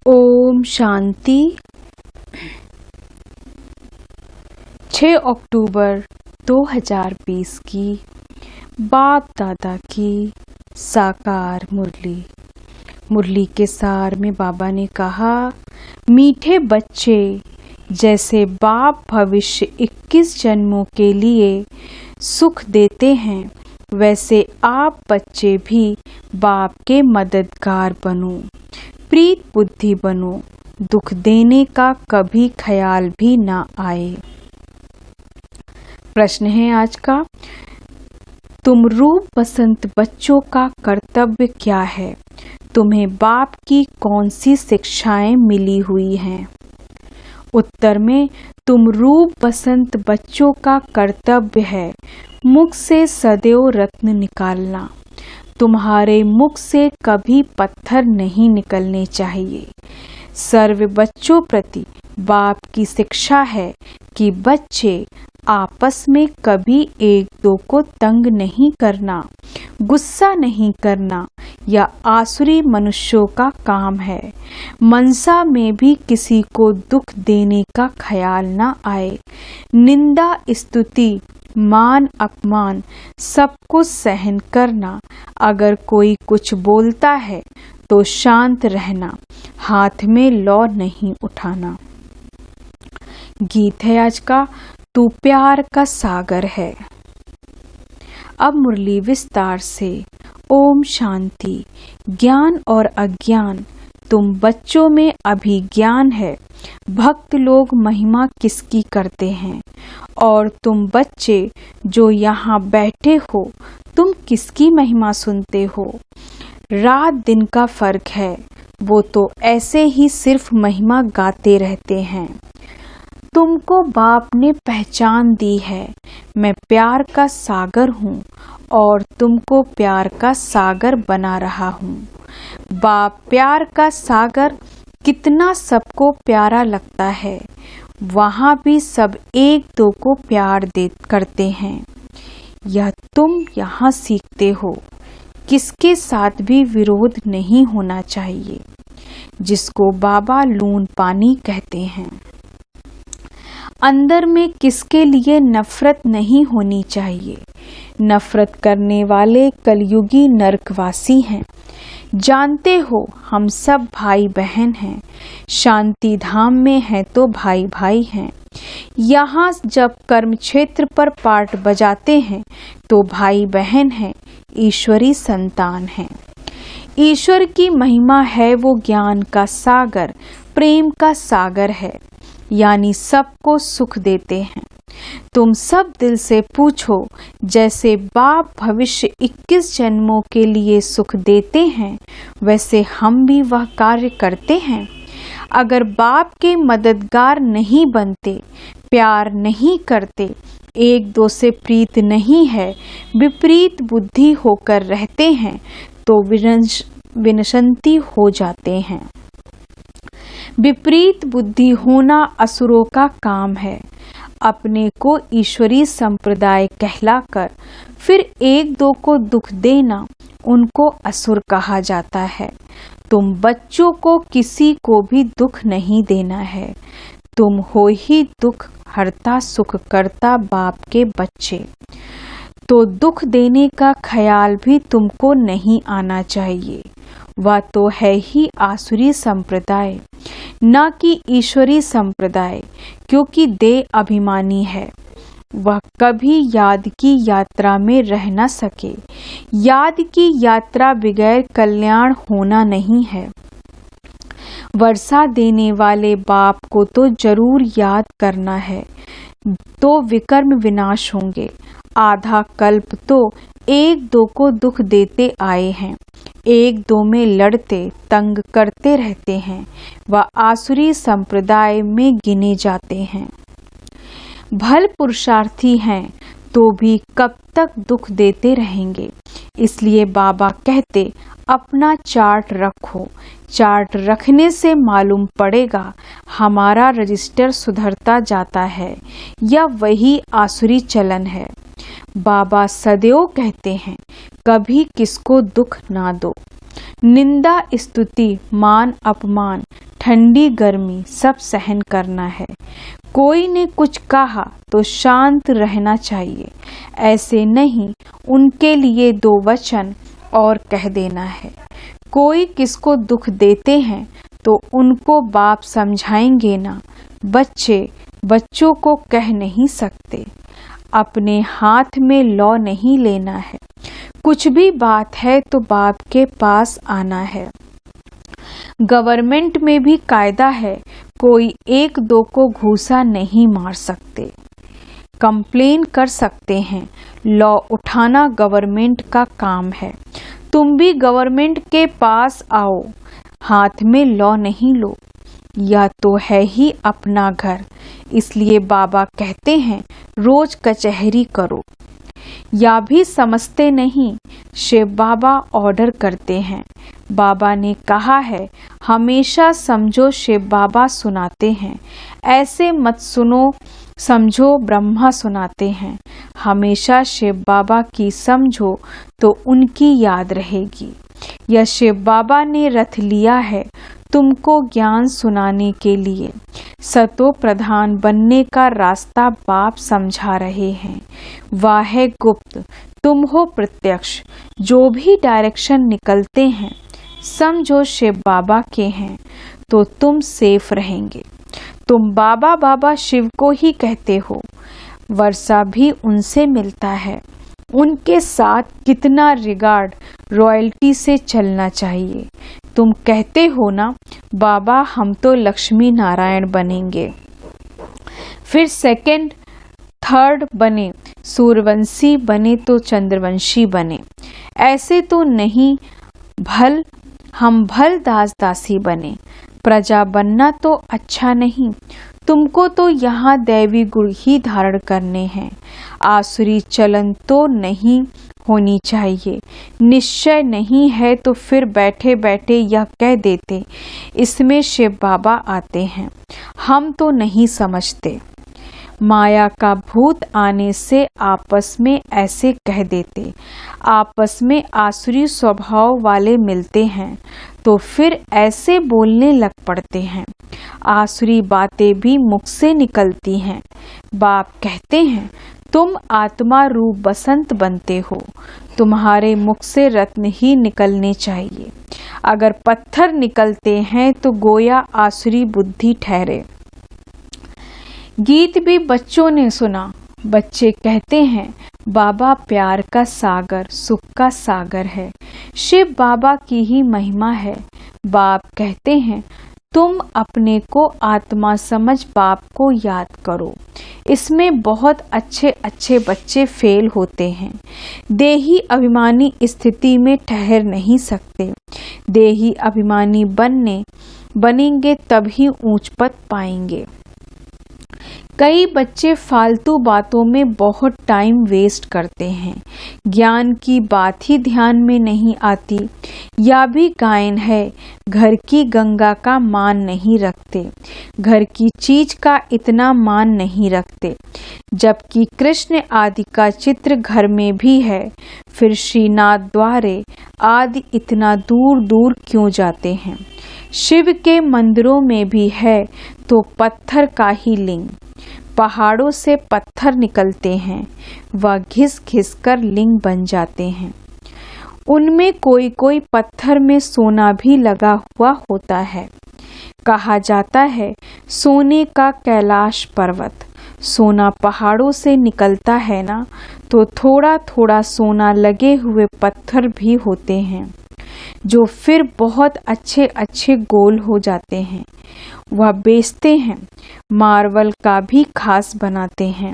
ओम शांति। 6 अक्टूबर 2020 की बाप दादा की साकार मुरली के सार में बाबा ने कहा, मीठे बच्चे, जैसे बाप भविष्य 21 जन्मों के लिए सुख देते हैं, वैसे आप बच्चे भी बाप के मददगार बनो, प्रीत बुद्धि बनो, दुख देने का कभी ख्याल भी ना आए। प्रश्न है आज का, तुम रूप बसंत बच्चों का कर्तव्य क्या है? तुम्हें बाप की कौन सी शिक्षाएं मिली हुई हैं? उत्तर में, तुम रूप बसंत बच्चों का कर्तव्य है मुख से सदैव रत्न निकालना। तुम्हारे मुख से कभी पत्थर नहीं निकलने चाहिए। सर्व बच्चों प्रति बाप की शिक्षा है कि बच्चे आपस में कभी एक दो को तंग नहीं करना, गुस्सा नहीं करना, या आसुरी मनुष्यों का काम है। मनसा में भी किसी को दुख देने का ख्याल न आए। निंदा स्तुति मान अपमान सब कुछ सहन करना। अगर कोई कुछ बोलता है तो शांत रहना, हाथ में लौ नहीं उठाना। गीत है आज का, तू प्यार का सागर है। अब मुरली विस्तार से। ओम शांति। ज्ञान और अज्ञान, तुम बच्चों में अभिज्ञान है। भक्त लोग महिमा किसकी करते हैं? और तुम बच्चे जो यहाँ बैठे हो, तुम किसकी महिमा सुनते हो? रात दिन का फर्क है, वो तो ऐसे ही सिर्फ महिमा गाते रहते हैं। तुमको बाप ने पहचान दी है, मैं प्यार का सागर हूँ और तुमको प्यार का सागर बना रहा हूँ। बाप प्यार का सागर कितना सबको प्यारा लगता है। वहाँ भी सब एक दो को प्यार करते हैं। यह तुम यहाँ सीखते हो, किसके साथ भी विरोध नहीं होना चाहिए, जिसको बाबा लून पानी कहते हैं। अंदर में किसके लिए नफरत नहीं होनी चाहिए। नफरत करने वाले कलयुगी नरकवासी हैं। जानते हो हम सब भाई बहन हैं। शांति धाम में हैं तो भाई भाई हैं। यहाँ जब कर्म क्षेत्र पर पाठ बजाते हैं तो भाई बहन हैं, ईश्वरी संतान हैं। ईश्वर की महिमा है वो ज्ञान का सागर, प्रेम का सागर है, यानी सबको सुख देते हैं। तुम सब दिल से पूछो, जैसे बाप भविष्य 21 जन्मों के लिए सुख देते हैं, वैसे हम भी वह कार्य करते हैं। अगर बाप के मददगार नहीं बनते, प्यार नहीं करते, एक दो से प्रीत नहीं है, विपरीत बुद्धि होकर रहते हैं, तो विनशंती हो जाते हैं। विपरीत बुद्धि होना असुरों का काम है। अपने को ईश्वरी संप्रदाय कहलाकर फिर एक दो को दुख देना, उनको असुर कहा जाता है। तुम बच्चों को किसी को भी दुख नहीं देना है। तुम हो ही दुख हरता सुख करता बाप के बच्चे। तो दुख देने का ख्याल भी तुमको नहीं आना चाहिए। वह तो है ही आसुरी संप्रदाय, न कि ईश्वरी संप्रदाय, क्योंकि देह अभिमानी है। वह कभी याद की यात्रा में रह न सके। याद की यात्रा बगैर कल्याण होना नहीं है। वर्षा देने वाले बाप को तो जरूर याद करना है, तो विकर्म विनाश होंगे। आधा कल्प तो एक दो को दुख देते आए हैं, एक दो में लड़ते तंग करते रहते हैं। वह आसुरी संप्रदाय में गिने जाते हैं। भल पुरुषार्थी हैं तो भी कब तक दुख देते रहेंगे। इसलिए बाबा कहते, अपना चार्ट रखो। चार्ट रखने से मालूम पड़ेगा हमारा रजिस्टर सुधरता जाता है या वही आसुरी चलन है। बाबा सदैव कहते हैं, कभी किसको दुख ना दो। निंदा स्तुति मान अपमान ठंडी गर्मी सब सहन करना है। कोई ने कुछ कहा तो शांत रहना चाहिए, ऐसे नहीं उनके लिए 2 वचन और कह देना है। कोई किसको दुख देते हैं तो उनको बाप समझाएंगे ना, बच्चों को कह नहीं सकते। अपने हाथ में लॉ नहीं लेना है, कुछ भी बात है तो बाप के पास आना है। गवर्नमेंट में भी कायदा है, कोई 1-2 को घूसा नहीं मार सकते। कंप्लेन कर सकते हैं, लॉ उठाना गवर्नमेंट का काम है। तुम भी गवर्नमेंट के पास आओ, हाथ में लॉ नहीं लो, या तो है ही अपना घर, इसलिए बाबा कहते हैं रोज कचहरी करो। या भी समझते नहीं, शिव बाबा ऑर्डर करते हैं। बाबा ने कहा है हमेशा समझो शिव बाबा सुनाते हैं, ऐसे मत सुनो समझो ब्रह्मा सुनाते हैं। हमेशा शिव बाबा की समझो तो उनकी याद रहेगी। यह शिव बाबा ने रथ लिया है तुमको ज्ञान सुनाने के लिए। सतो प्रधान बनने का रास्ता बाप समझा रहे हैं। वह है गुप्त, तुम हो प्रत्यक्ष। जो भी डायरेक्शन निकलते हैं समझो शिव बाबा के हैं तो तुम सेफ रहेंगे। तुम बाबा बाबा शिव को ही कहते हो, वर्षा भी उनसे मिलता है। उनके साथ कितना रिगार्ड, रॉयल्टी से चलना चाहिए। तुम कहते हो ना बाबा हम तो लक्ष्मी नारायण बनेंगे, फिर 2nd 3rd बने, सूर्यवंशी बने तो चंद्रवंशी बने। ऐसे तो नहीं, हम भल दास दासी बने। प्रजा बनना तो अच्छा नहीं, तुमको तो यहाँ दैवी गुण ही धारण करने हैं। आसुरी चलन तो नहीं होनी चाहिए। निश्चय नहीं है तो फिर बैठे बैठे यह कह देते इसमें शिव बाबा आते हैं। हम तो नहीं समझते। माया का भूत आने से आपस में ऐसे कह देते। आपस में आसुरी स्वभाव वाले मिलते हैं तो फिर ऐसे बोलने लग पड़ते हैं। आसुरी बातें भी मुख से निकलती हैं। बाप कहते हैं तुम आत्मा रूप बसंत बनते हो, तुम्हारे मुख से रत्न ही निकलने चाहिए। अगर पत्थर निकलते हैं तो गोया आसुरी बुद्धि ठहरे। गीत भी बच्चों ने सुना। बच्चे कहते हैं बाबा प्यार का सागर, सुख का सागर है। शिव बाबा की ही महिमा है। बाप कहते हैं तुम अपने को आत्मा समझ बाप को याद करो। इसमें बहुत अच्छे अच्छे बच्चे फेल होते हैं। देही अभिमानी स्थिति में ठहर नहीं सकते। देही अभिमानी बनेंगे तभी ऊंच पद पाएंगे। कई बच्चे फालतू बातों में बहुत टाइम वेस्ट करते हैं। ज्ञान की बात ही ध्यान में नहीं आती। या भी गायन है, घर की गंगा का मान नहीं रखते। घर की चीज का इतना मान नहीं रखते। जबकि कृष्ण आदि का चित्र घर में भी है, फिर श्रीनाथ द्वारे आदि इतना दूर दूर क्यों जाते हैं। शिव के मंदिरों में भी है तो पत्थर का ही लिंग। पहाड़ों से पत्थर निकलते हैं, वह घिस घिस कर लिंग बन जाते हैं। उनमें कोई कोई पत्थर में सोना भी लगा हुआ होता है। कहा जाता है सोने का कैलाश पर्वत। सोना पहाड़ों से निकलता है ना, तो थोड़ा थोड़ा सोना लगे हुए पत्थर भी होते हैं जो फिर बहुत अच्छे अच्छे गोल हो जाते हैं। वह बेचते हैं, मार्बल का भी खास बनाते हैं।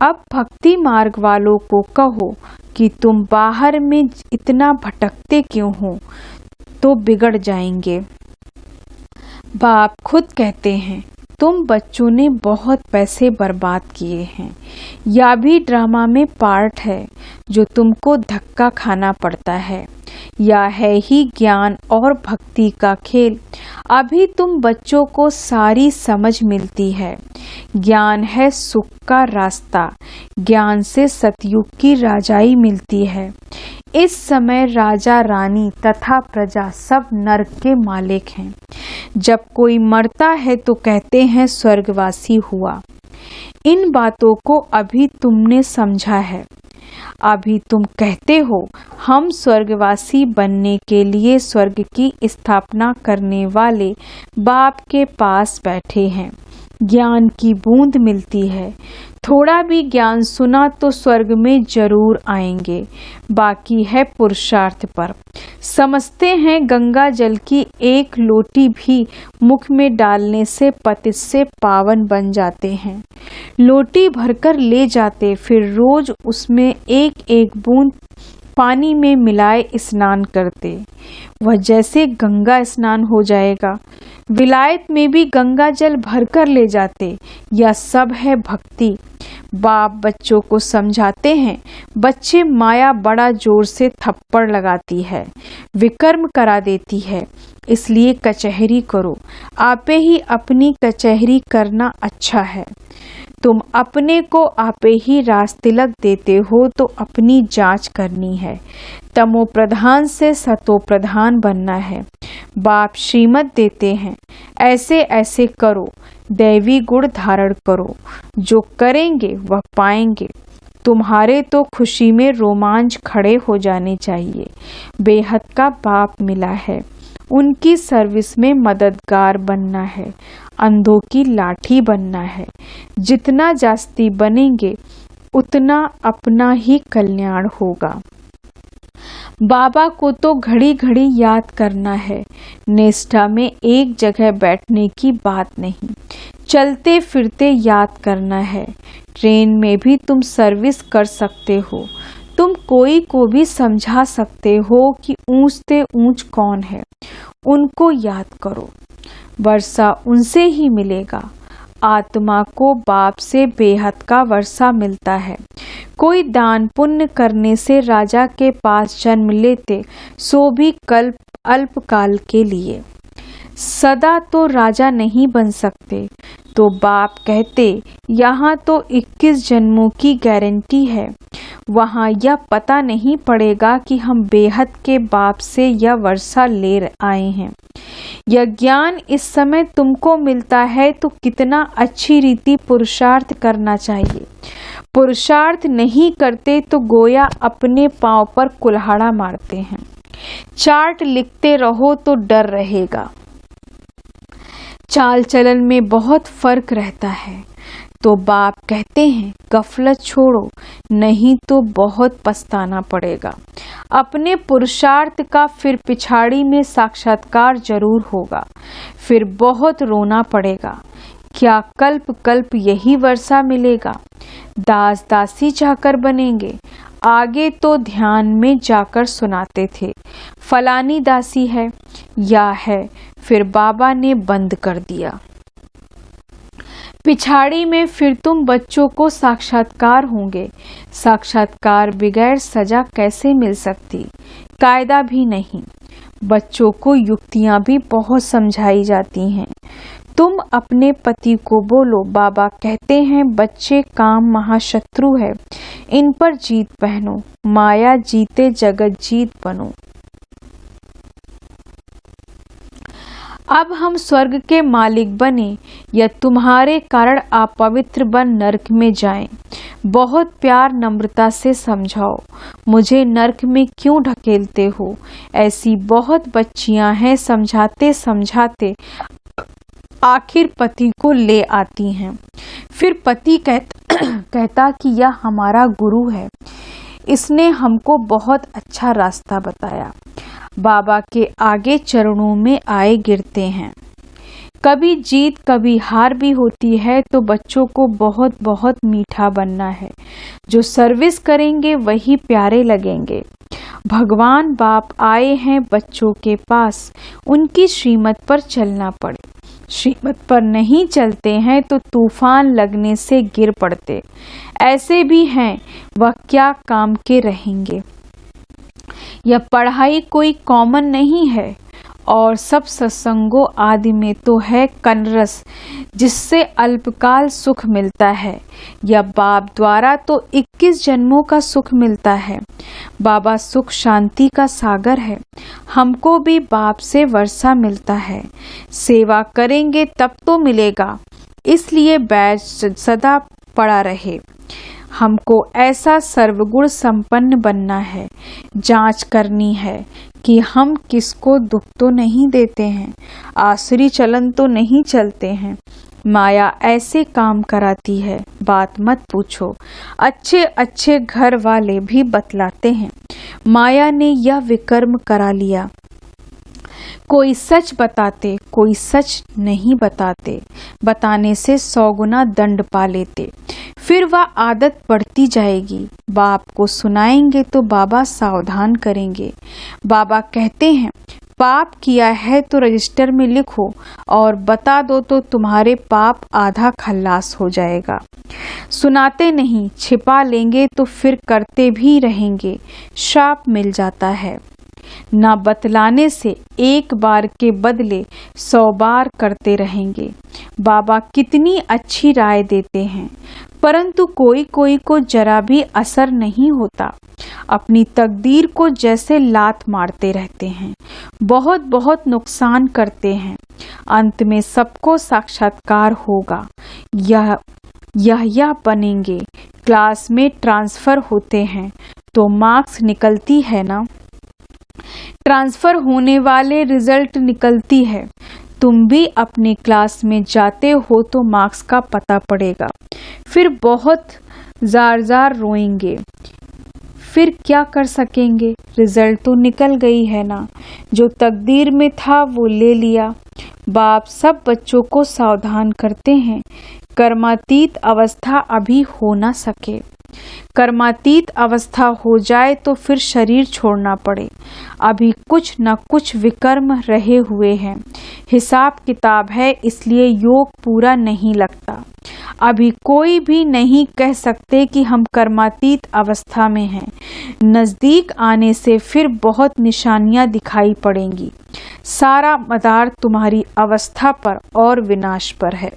अब भक्ति मार्ग वालों को कहो कि तुम बाहर में इतना भटकते क्यों हो, तो बिगड़ जाएंगे। बाप खुद कहते हैं तुम बच्चों ने बहुत पैसे बर्बाद किए हैं। यह भी ड्रामा में पार्ट है जो तुमको धक्का खाना पड़ता है। यह है ही ज्ञान और भक्ति का खेल। अभी तुम बच्चों को सारी समझ मिलती है। ज्ञान है सुख का रास्ता। ज्ञान से सतयुग की राजाई मिलती है। इस समय राजा रानी तथा प्रजा सब नरक के मालिक हैं। जब कोई मरता है तो कहते हैं स्वर्गवासी हुआ। इन बातों को अभी तुमने समझा है। अभी तुम कहते हो हम स्वर्गवासी बनने के लिए स्वर्ग की स्थापना करने वाले बाप के पास बैठे हैं। ज्ञान की बूंद मिलती है। थोड़ा भी ज्ञान सुना तो स्वर्ग में जरूर आएंगे। बाकी है पुरुषार्थ पर। समझते हैं गंगा जल की एक लोटी भी मुख में डालने से पतित से पावन बन जाते हैं। लोटी भरकर ले जाते, फिर रोज उसमें एक एक बूंद पानी में मिलाए स्नान करते। वह जैसे गंगा स्नान हो जाएगा। विलायत में भी गंगा जल भरकर ले जाते। यह सब है भक्ति। बाप बच्चों को समझाते हैं। बच्चे माया बड़ा जोर से थप्पड़ लगाती है, विकर्म करा देती है, इसलिए कचहरी करो। आपे ही अपनी कचहरी करना अच्छा है। तुम अपने को आपे ही राज तिलक देते हो तो अपनी जांच करनी है। तमो प्रधान से सतो प्रधान बनना है। बाप श्रीमत देते हैं, ऐसे ऐसे करो, दैवी गुण धारण करो। जो करेंगे वह पाएंगे। तुम्हारे तो खुशी में रोमांच खड़े हो जाने चाहिए। बेहद का बाप मिला है, उनकी सर्विस में मददगार बनना है, अंधों की लाठी बनना है। जितना जास्ती बनेंगे उतना अपना ही कल्याण होगा। बाबा को तो घड़ी घड़ी याद करना है। निष्ठा में एक जगह बैठने की बात नहीं, चलते फिरते याद करना है। ट्रेन में भी तुम सर्विस कर सकते हो। तुम कोई को भी समझा सकते हो कि ऊंचते ऊंच कौन है। उनको याद करो। वर्षा उनसे ही मिलेगा। आत्मा को बाप से बेहद का वर्षा मिलता है। कोई दान पुण्य करने से राजा के पास जन्म लेते, सो भी अल्पकाल के लिए। सदा तो राजा नहीं बन सकते। तो बाप कहते यहाँ तो 21 जन्मों की गारंटी है। वहाँ यह पता नहीं पड़ेगा कि हम बेहद के बाप से यह वर्षा ले आए हैं। यह ज्ञान इस समय तुमको मिलता है तो कितना अच्छी रीति पुरुषार्थ करना चाहिए। पुरुषार्थ नहीं करते तो गोया अपने पांव पर कुल्हाड़ा मारते हैं। चार्ट लिखते रहो तो डर रहेगा। चाल चलन में बहुत फर्क रहता है। तो बाप कहते हैं गफलत छोड़ो, नहीं तो बहुत पछताना पड़ेगा। अपने पुरुषार्थ का फिर पिछाड़ी में साक्षात्कार जरूर होगा। फिर बहुत रोना पड़ेगा। क्या कल्प कल्प यही वर्षा मिलेगा? दास दासी चाकर बनेंगे। आगे तो ध्यान में जाकर सुनाते थे, फलानी दासी है या है, फिर बाबा ने बंद कर दिया। पिछाड़ी में फिर तुम बच्चों को साक्षात्कार होंगे। साक्षात्कार बगैर सजा कैसे मिल सकती? कायदा भी नहीं। बच्चों को युक्तियां भी बहुत समझाई जाती हैं। तुम अपने पति को बोलो, बाबा कहते हैं बच्चे काम महाशत्रु है, इन पर जीत पहनो, माया जीते जगत जीत बनो। अब हम स्वर्ग के मालिक बने या तुम्हारे कारण आप पवित्र बन नरक में जाएं। बहुत प्यार नम्रता से समझाओ, मुझे नरक में क्यों ढकेलते हो? ऐसी बहुत बच्चियां हैं, समझाते समझाते आखिर पति को ले आती हैं। फिर पति कहता कि यह हमारा गुरु है, इसने हमको बहुत अच्छा रास्ता बताया। बाबा के आगे चरणों में आए गिरते हैं। कभी जीत कभी हार भी होती है, तो बच्चों को बहुत बहुत मीठा बनना है। जो सर्विस करेंगे वही प्यारे लगेंगे। भगवान बाप आए हैं बच्चों के पास, उनकी श्रीमत पर चलना पड़े। श्रीमत पर नहीं चलते हैं तो तूफान लगने से गिर पड़ते। ऐसे भी हैं, वह क्या काम के रहेंगे। यह पढ़ाई कोई कॉमन नहीं है। और सब सत्संगों आदि में तो है कनरस, जिससे अल्पकाल सुख मिलता है। या बाप द्वारा तो 21 जन्मों का सुख मिलता है। बाबा सुख शांति का सागर है। हमको भी बाप से वर्षा मिलता है। सेवा करेंगे तब तो मिलेगा, इसलिए बैच सदा पड़ा रहे। हमको ऐसा सर्वगुण संपन्न बनना है। जांच करनी है कि हम किसको दुख तो नहीं देते हैं, आसुरी चलन तो नहीं चलते हैं। माया ऐसे काम कराती है, बात मत पूछो। अच्छे अच्छे घर वाले भी बतलाते हैं, माया ने यह विकर्म करा लिया। कोई सच बताते, कोई सच नहीं बताते। बताने से 100 गुना दंड पा लेते। फिर वह आदत बढ़ती जाएगी। बाप को सुनाएंगे तो बाबा सावधान करेंगे। बाबा कहते हैं, पाप किया है तो रजिस्टर में लिखो और बता दो तो तुम्हारे पाप आधा खल्लास हो जाएगा। सुनाते नहीं, छिपा लेंगे तो फिर करते भी रहेंगे, श्राप मिल जाता है। ना बतलाने से एक बार के बदले 100 बार करते रहेंगे। बाबा कितनी अच्छी राय देते हैं, परंतु कोई कोई को जरा भी असर नहीं होता। अपनी तकदीर को जैसे लात मारते रहते हैं, बहुत बहुत नुकसान करते हैं। अंत में सबको साक्षात्कार होगा। यह बनेंगे। क्लास में ट्रांसफर होते हैं तो मार्क्स निकलती है ना, ट्रांसफर होने वाले रिजल्ट निकलती है। तुम भी अपनी क्लास में जाते हो तो मार्क्स का पता पड़ेगा। फिर बहुत जार रोएंगे। फिर क्या कर सकेंगे, रिजल्ट तो निकल गई है ना। जो तकदीर में था वो ले लिया। बाप सब बच्चों को सावधान करते हैं, कर्मातीत अवस्था अभी हो ना सके। कर्मातीत अवस्था हो जाए तो फिर शरीर छोड़ना पड़े। अभी कुछ न कुछ विकर्म रहे हुए हैं। हिसाब किताब है, इसलिए योग पूरा नहीं लगता। अभी कोई भी नहीं कह सकते कि हम कर्मातीत अवस्था में हैं। नजदीक आने से फिर बहुत निशानियां दिखाई पड़ेंगी। सारा मदार तुम्हारी अवस्था पर और विनाश पर है।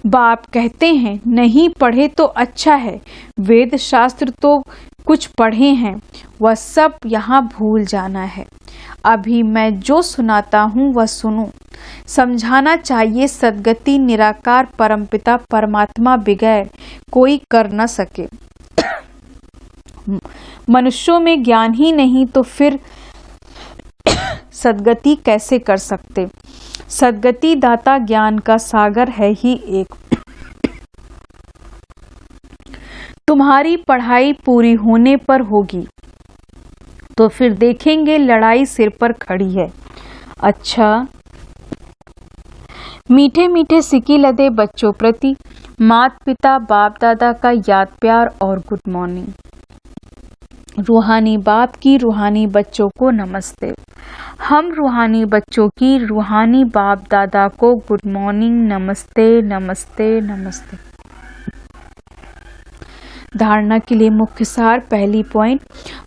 बाप कहते हैं, नहीं पढ़े तो अच्छा है। वेद शास्त्र तो कुछ पढ़े हैं, वह सब यहाँ भूल जाना है। अभी मैं जो सुनाता हूँ वह सुनो। समझाना चाहिए, सद्गति निराकार परमपिता परमात्मा बगैर कोई कर न सके। मनुष्यों में ज्ञान ही नहीं तो फिर सद्गति कैसे कर सकते। सद्गति दाता ज्ञान का सागर है ही एक। तुम्हारी पढ़ाई पूरी होने पर होगी तो फिर देखेंगे लड़ाई सिर पर खड़ी है। अच्छा, मीठे मीठे सिक्की लदे बच्चों प्रति माता पिता बाप दादा का याद प्यार और गुड मॉर्निंग। रूहानी बाप की रूहानी बच्चों को नमस्ते। हम रूहानी बच्चों की रूहानी बाप दादा को गुड मॉर्निंग, नमस्ते नमस्ते नमस्ते। धारणा के लिए मुख्य सार। पहली पॉइंट,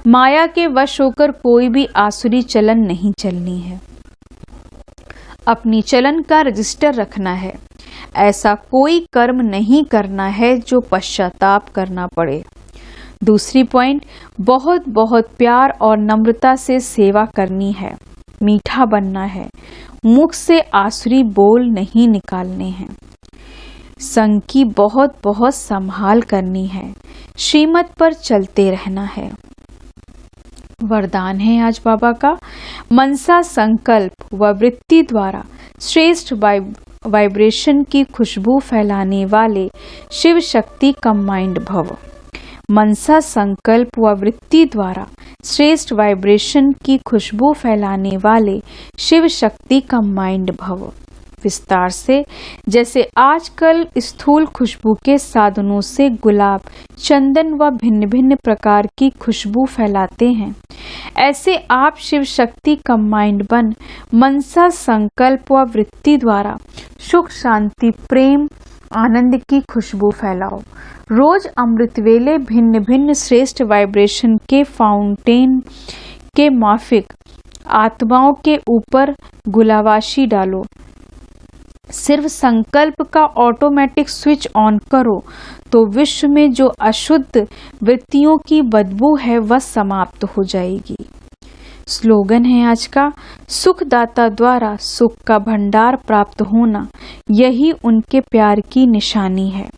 माया के वश होकर कोई भी आसुरी चलन नहीं चलनी है। अपनी चलन का रजिस्टर रखना है। ऐसा कोई कर्म नहीं करना है जो पश्चाताप करना पड़े। दूसरी पॉइंट, बहुत बहुत प्यार और नम्रता से सेवा करनी है। मीठा बनना है। मुख से आसुरी बोल नहीं निकालने हैं। संग की बहुत बहुत संभाल करनी है। श्रीमत पर चलते रहना है। वरदान है आज बाबा का, मनसा संकल्प व वृत्ति द्वारा श्रेष्ठ वाइब्रेशन की खुशबू फैलाने वाले शिव शक्ति कंबाइंड भव। मनसा संकल्प व वृत्ति द्वारा श्रेष्ठ वाइब्रेशन की खुशबू फैलाने वाले शिव शक्ति कंबाइंड भव। विस्तार से, जैसे आजकल स्थूल खुशबू के साधनों से गुलाब, चंदन व भिन्न भिन्न प्रकार की खुशबू फैलाते हैं, ऐसे आप शिव शक्ति कंबाइंड बन मनसा संकल्प व वृत्ति द्वारा सुख शांति प्रेम आनंद की खुशबू फैलाओ। रोज अमृत वेले भिन्न भिन्न श्रेष्ठ वाइब्रेशन के फाउंटेन के माफिक आत्माओं के ऊपर गुलावाशी डालो। सिर्फ संकल्प का ऑटोमेटिक स्विच ऑन करो तो विश्व में जो अशुद्ध वृत्तियों की बदबू है वह समाप्त हो जाएगी। स्लोगन है आज का, सुखदाता द्वारा सुख का भंडार प्राप्त होना यही उनके प्यार की निशानी है।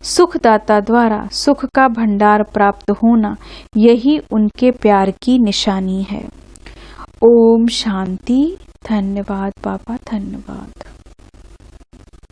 सुखदाता द्वारा सुख का भंडार प्राप्त होना यही उनके प्यार की निशानी है। ओम शांति। धन्यवाद बाबा, धन्यवाद।